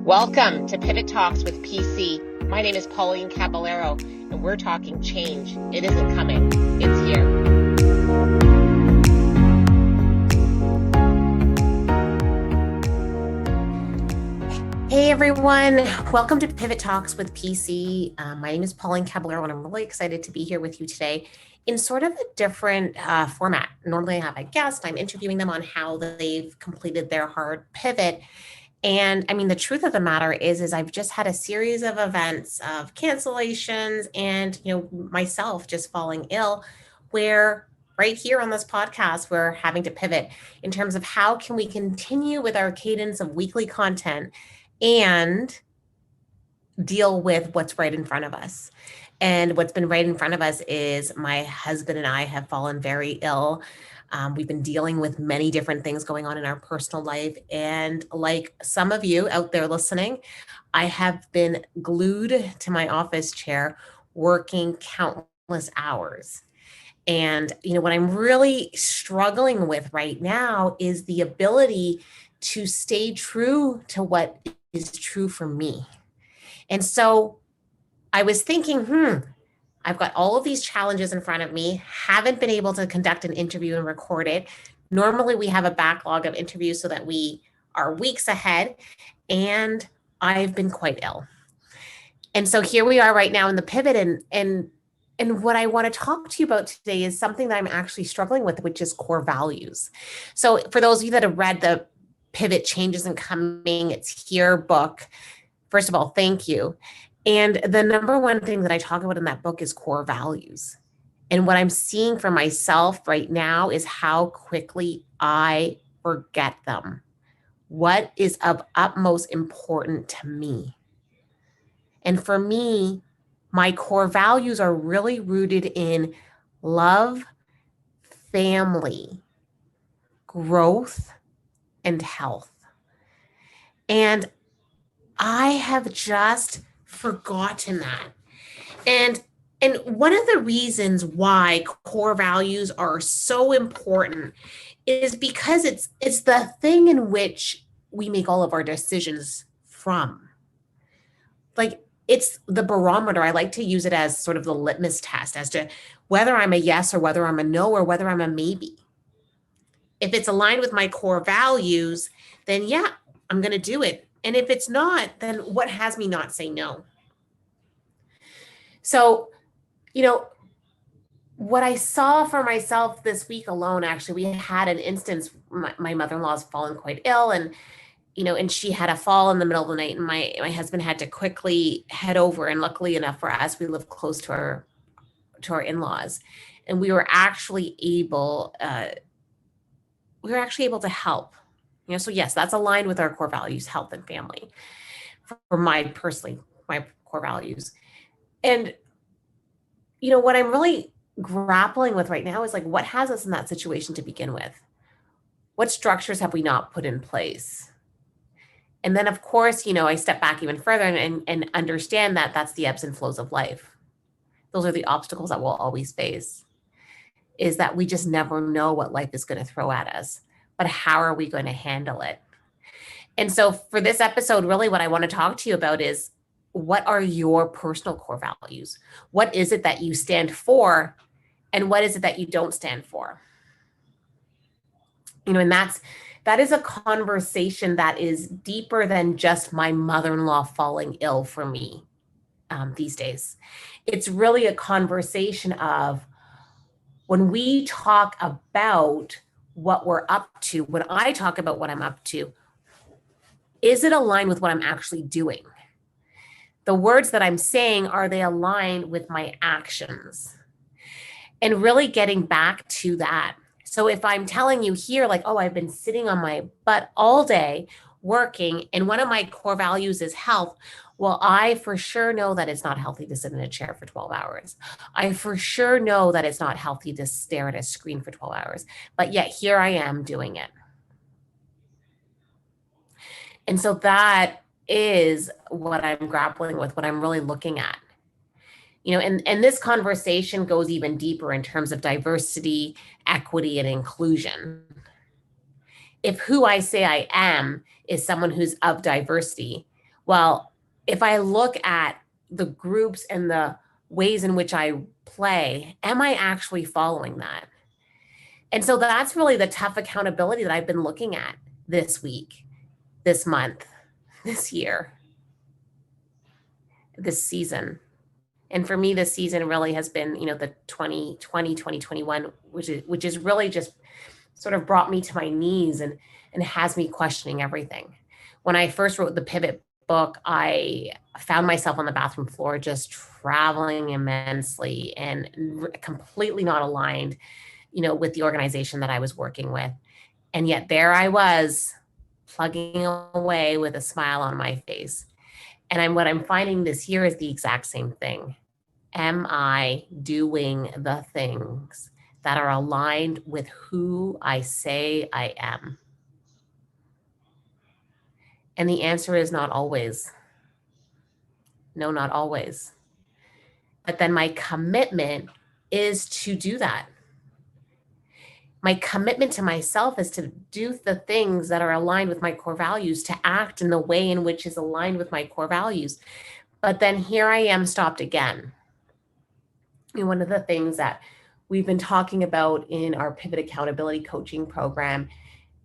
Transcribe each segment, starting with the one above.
Welcome to Pivot Talks with PC. My name is Pauline Caballero, and we're talking change. It isn't coming, it's here. Hey everyone, welcome to Pivot Talks with PC. My name is Pauline Caballero, and I'm really excited to be here with you today in sort of a different format. Normally I have a guest, I'm interviewing them on how they've completed their hard pivot. And I mean, the truth of the matter is I've just had a series of events of cancellations and, myself just falling ill where right here on this podcast, we're having to pivot in terms of how can we continue with our cadence of weekly content and deal with what's right in front of us. And what's been right in front of us is my husband and I have fallen very ill. We've been dealing with many different things going on in our personal life. And like some of you out there listening, I have been glued to my office chair working countless hours. And, what I'm really struggling with right now is the ability to stay true to what is true for me. And so I was thinking, I've got all of these challenges in front of me, haven't been able to conduct an interview and record it. Normally we have a backlog of interviews so that we are weeks ahead, and I've been quite ill. And so here we are right now in the pivot, and what I want to talk to you about today is something that I'm actually struggling with, which is core values. So for those of you that have read the Pivot Change Isn't Coming, It's Here book, first of all, thank you. And the number one thing that I talk about in that book is core values. And what I'm seeing for myself right now is how quickly I forget them. What is of utmost importance to me? And for me, my core values are really rooted in love, family, growth, and health. And I have just forgotten that. And one of the reasons why core values are so important is because it's the thing in which we make all of our decisions from. Like, it's the barometer. I like to use it as sort of the litmus test as to whether I'm a yes or whether I'm a no or whether I'm a maybe. If it's aligned with my core values, then yeah, I'm going to do it. And if it's not, then what has me not say no? So, what I saw for myself this week alone, actually, we had an instance, my mother-in-law's fallen quite ill, and she had a fall in the middle of the night, and my husband had to quickly head over. And luckily enough for us, we live close to our in-laws, and we were actually able to help. So yes, that's aligned with our core values, health and family, for my core values. And what I'm really grappling with right now is like, what has us in that situation to begin with? What structures have we not put in place? And then, of course, I step back even further and understand that that's the ebbs and flows of life. Those are the obstacles that we'll always face, is that we just never know what life is going to throw at us, but how are we going to handle it? And so for this episode, really what I want to talk to you about is, what are your personal core values? What is it that you stand for? And what is it that you don't stand for? And that is a conversation that is deeper than just my mother-in-law falling ill for me these days. It's really a conversation of, when we talk about what we're up to, when I talk about what I'm up to, is it aligned with what I'm actually doing? The words that I'm saying, are they aligned with my actions? And really getting back to that. So if I'm telling you here, like, oh, I've been sitting on my butt all day working, and one of my core values is health. Well, I for sure know that it's not healthy to sit in a chair for 12 hours. I for sure know that it's not healthy to stare at a screen for 12 hours. But yet here I am doing it. And so that is what I'm grappling with, what I'm really looking at. And this conversation goes even deeper in terms of diversity, equity, and inclusion. If who I say I am is someone who's of diversity, Well, if I look at the groups and the ways in which I play, am I actually following that? And so that's really the tough accountability that I've been looking at this week, this month, this year, this season. And for me, this season really has been, the 2020, 2021, which is really just sort of brought me to my knees and has me questioning everything. When I first wrote the Pivot book, I found myself on the bathroom floor just traveling immensely and completely not aligned, with the organization that I was working with. And yet there I was plugging away with a smile on my face. And what I'm finding this year is the exact same thing. Am I doing the things that are aligned with who I say I am? And the answer is not always. No, not always. But then my commitment is to do that. My commitment to myself is to do the things that are aligned with my core values, to act in the way in which is aligned with my core values. But then here I am stopped again. And one of the things that we've been talking about in our Pivot Accountability Coaching Program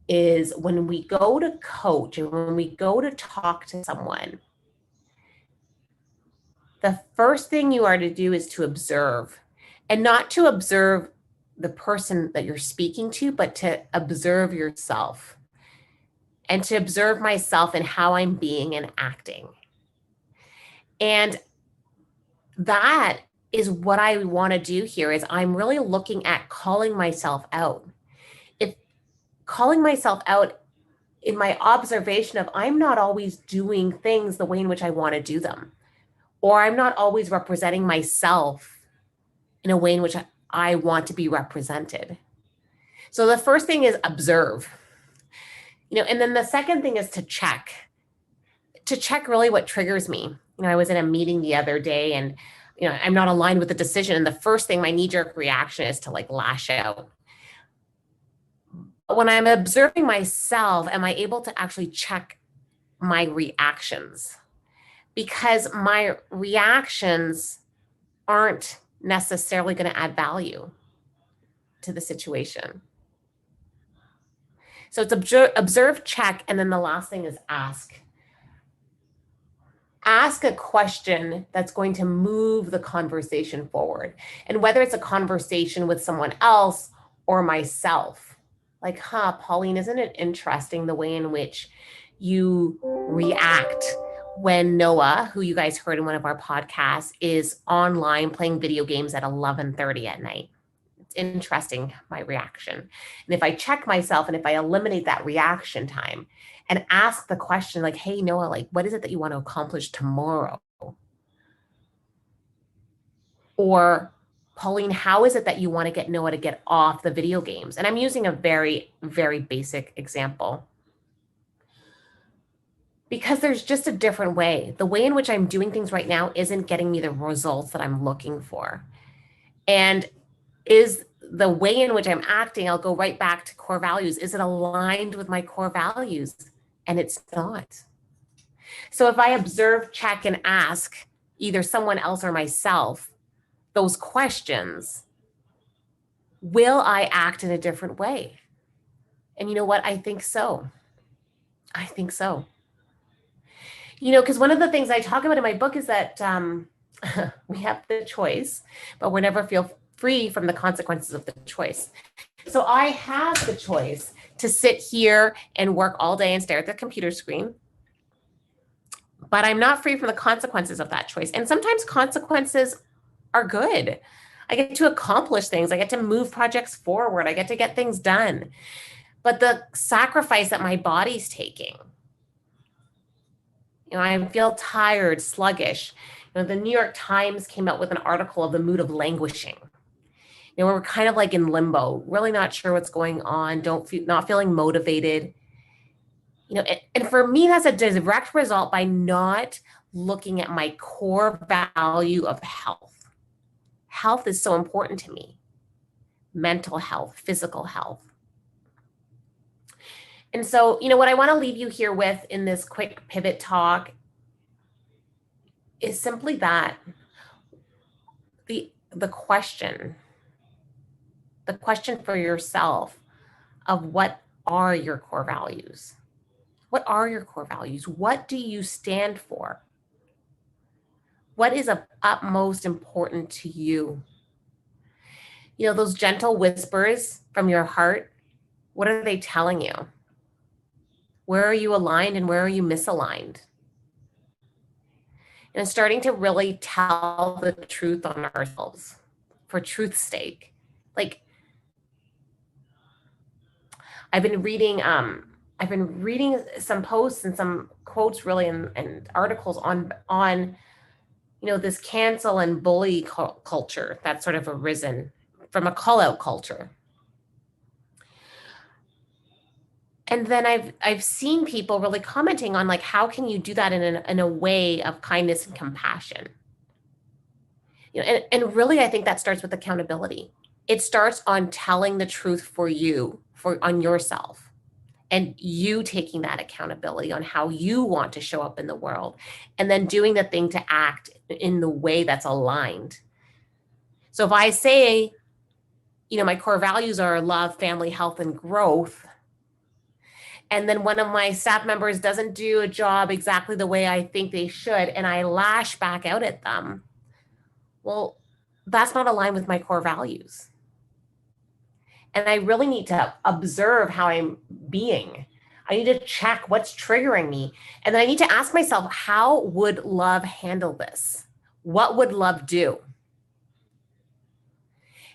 is when we go to coach and when we go to talk to someone, the first thing you are to do is to observe, and not to observe the person that you're speaking to, but to observe yourself and to observe myself and how I'm being and acting. And that is what I want to do here is I'm really looking at calling myself out. If calling myself out in my observation of I'm not always doing things the way in which I want to do them, or I'm not always representing myself in a way in which I want to be represented. So the first thing is observe, and then the second thing is to check really what triggers me. I was in a meeting the other day and, I'm not aligned with the decision. And the first thing, my knee-jerk reaction is to lash out. But when I'm observing myself, am I able to actually check my reactions? Because my reactions aren't necessarily going to add value to the situation. So it's observe, check, and then the last thing is ask. Ask a question that's going to move the conversation forward. And whether it's a conversation with someone else or myself, Pauline, isn't it interesting the way in which you react when Noah, who you guys heard in one of our podcasts, is online playing video games at 11:30 at night? It's interesting, my reaction. And if I check myself and if I eliminate that reaction time and ask the question hey, Noah, what is it that you want to accomplish tomorrow? Or Pauline, how is it that you want to get Noah to get off the video games? And I'm using a very, very basic example. Because there's just a different way. The way in which I'm doing things right now isn't getting me the results that I'm looking for. And is the way in which I'm acting, I'll go right back to core values. Is it aligned with my core values? And it's not. So if I observe, check, and ask either someone else or myself those questions, will I act in a different way? And you know what? I think so. Because one of the things I talk about in my book is that we have the choice, but we're never feel free from the consequences of the choice. So I have the choice to sit here and work all day and stare at the computer screen, but I'm not free from the consequences of that choice. And sometimes consequences are good. I get to accomplish things. I get to move projects forward. I get to get things done. But the sacrifice that my body's taking, I feel tired, sluggish. The New York Times came out with an article of the mood of languishing. We're kind of in limbo, really not sure what's going on, not feeling motivated. And for me, that's a direct result by not looking at my core value of health. Health is so important to me. Mental health, physical health. And so, what I want to leave you here with in this quick pivot talk is simply that the question, the question for yourself of what are your core values? What are your core values? What do you stand for? What is of utmost important to you? You know, those gentle whispers from your heart, what are they telling you? Where are you aligned and where are you misaligned? And starting to really tell the truth on ourselves for truth's sake. Like I've been reading some posts and some quotes really and articles on this cancel and bully culture that's sort of arisen from a call out culture. And then I've seen people really commenting on like, how can you do that in a way of kindness and compassion? And really, I think that starts with accountability. It starts on telling the truth for you, on yourself, and you taking that accountability on how you want to show up in the world, and then doing the thing to act in the way that's aligned. So if I say, my core values are love, family, health, and growth, and then one of my staff members doesn't do a job exactly the way I think they should, and I lash back out at them, well, that's not aligned with my core values. And I really need to observe how I'm being. I need to check what's triggering me. And then I need to ask myself, how would love handle this? What would love do?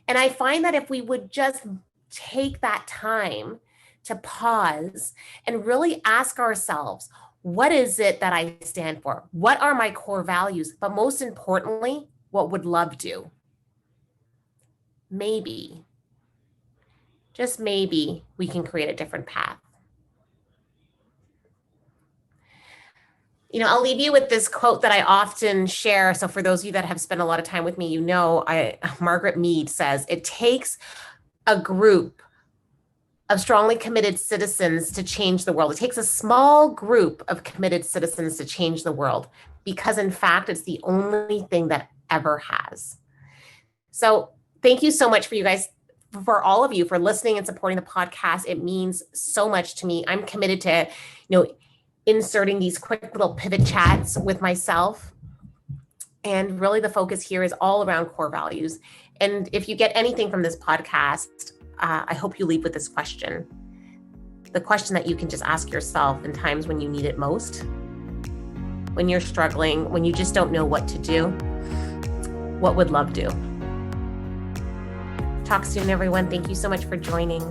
And I find that if we would just take that time to pause and really ask ourselves, what is it that I stand for? What are my core values? But most importantly, what would love do? Maybe, just maybe, we can create a different path. I'll leave you with this quote that I often share. So for those of you that have spent a lot of time with me, Margaret Mead says, it takes a group of strongly committed citizens to change the world. It takes a small group of committed citizens to change the world, because in fact, it's the only thing that ever has. So thank you so much for all of you for listening and supporting the podcast. It means so much to me. I'm committed to, inserting these quick little pivot chats with myself. And really the focus here is all around core values. And if you get anything from this podcast, I hope you leave with this question. The question that you can just ask yourself in times when you need it most, when you're struggling, when you just don't know what to do. What would love do? Talk soon, everyone. Thank you so much for joining.